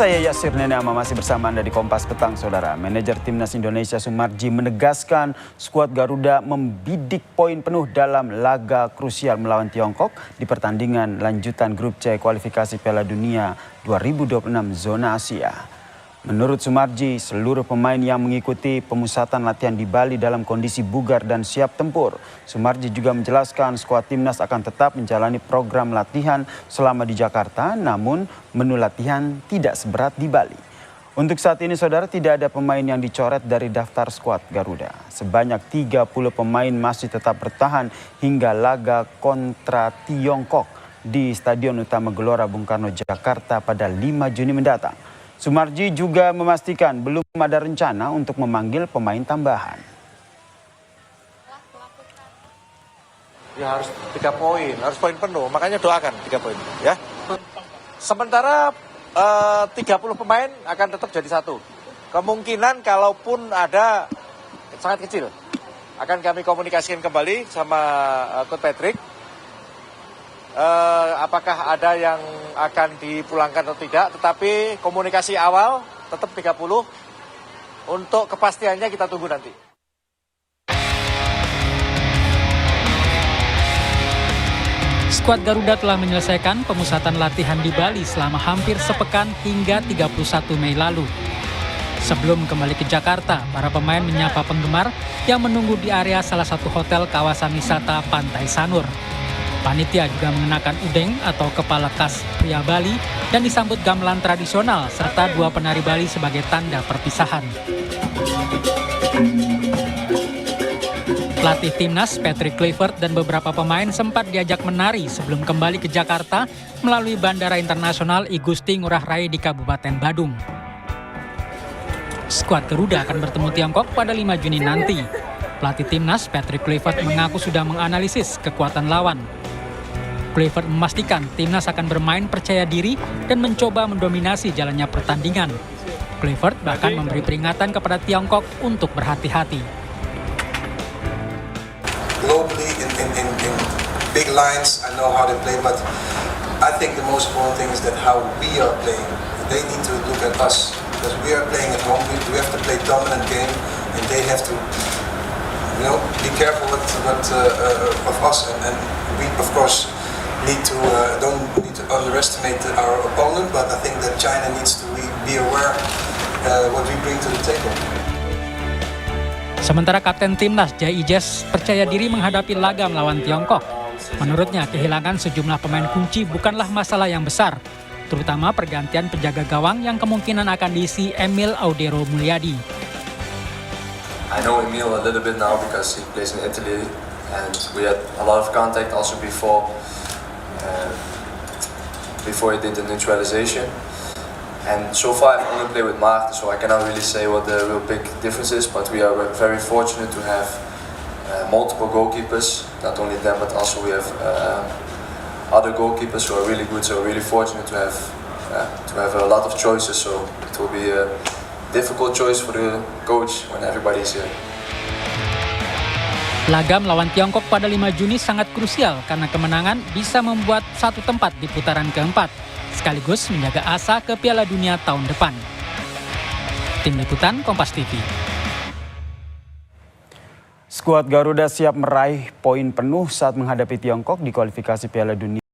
Saya Yasir Nenama masih bersama Anda di Kompas Petang, Saudara. Manajer Timnas Indonesia Sumarji menegaskan skuad Garuda membidik poin penuh dalam laga krusial melawan Tiongkok di pertandingan lanjutan Grup C kualifikasi Piala Dunia 2026 zona Asia. Menurut Sumarji, seluruh pemain yang mengikuti pemusatan latihan di Bali dalam kondisi bugar dan siap tempur. Sumarji juga menjelaskan skuad timnas akan tetap menjalani program latihan selama di Jakarta, namun menu latihan tidak seberat di Bali. Untuk saat ini, Saudara, tidak ada pemain yang dicoret dari daftar skuad Garuda. Sebanyak 30 pemain masih tetap bertahan hingga laga kontra Tiongkok di Stadion Utama Gelora Bung Karno, Jakarta pada 5 Juni mendatang. Sumarji juga memastikan belum ada rencana untuk memanggil pemain tambahan. Ya harus 3 poin, harus poin penuh, makanya doakan 3 poin ya. Sementara 30 pemain akan tetap jadi satu. Kemungkinan kalaupun ada sangat kecil, akan kami komunikasikan kembali sama Coach Patrick. Apakah ada yang akan dipulangkan atau tidak, tetapi komunikasi awal tetap 30. Untuk kepastiannya kita tunggu nanti. Skuad Garuda telah menyelesaikan pemusatan latihan di Bali selama hampir sepekan hingga 31 Mei lalu. Sebelum kembali ke Jakarta, para pemain menyapa penggemar yang menunggu di area salah satu hotel kawasan wisata Pantai Sanur. Panitia juga mengenakan udeng atau kepala khas pria Bali dan disambut gamelan tradisional serta 2 penari Bali sebagai tanda perpisahan. Pelatih timnas Patrick Kluivert dan beberapa pemain sempat diajak menari sebelum kembali ke Jakarta melalui Bandara Internasional I Gusti Ngurah Rai di Kabupaten Badung. Skuad Garuda akan bertemu Tiongkok pada 5 Juni nanti. Pelatih timnas Patrick Kluivert mengaku sudah menganalisis kekuatan lawan. Kluivert memastikan timnas akan bermain percaya diri dan mencoba mendominasi jalannya pertandingan. Kluivert bahkan memberi peringatan kepada Tiongkok untuk berhati-hati. Globally, in big lines, I know how they play, but I think the most important thing is that how we are playing. They need to look at us because we are playing at home. We have to play dominant game, and they have to, be careful of us, and we, of course, don't need to underestimate our opponent, but I think that China needs to be aware what we bring to the table. Sementara Kapten Timnas Jai Ijes percaya diri menghadapi laga melawan Tiongkok. Menurutnya, kehilangan sejumlah pemain kunci bukanlah masalah yang besar, terutama pergantian penjaga gawang yang kemungkinan akan diisi Emil Audero Mulyadi. I know Emil a little bit now because he plays in Italy and we had a lot of contact also before he did the neutralization. And so far I've only played with Maarten, so I cannot really say what the real big difference is, but we are very fortunate to have multiple goalkeepers, not only them but also we have other goalkeepers who are really good, so we're really fortunate to have a lot of choices, so it will be a difficult choice for the coach when everybody is here. Laga melawan Tiongkok pada 5 Juni sangat krusial karena kemenangan bisa membuat satu tempat di putaran keempat, sekaligus menjaga asa ke Piala Dunia tahun depan. Tim Liputan Kompas TV. Skuad Garuda siap meraih poin penuh saat menghadapi Tiongkok di kualifikasi Piala Dunia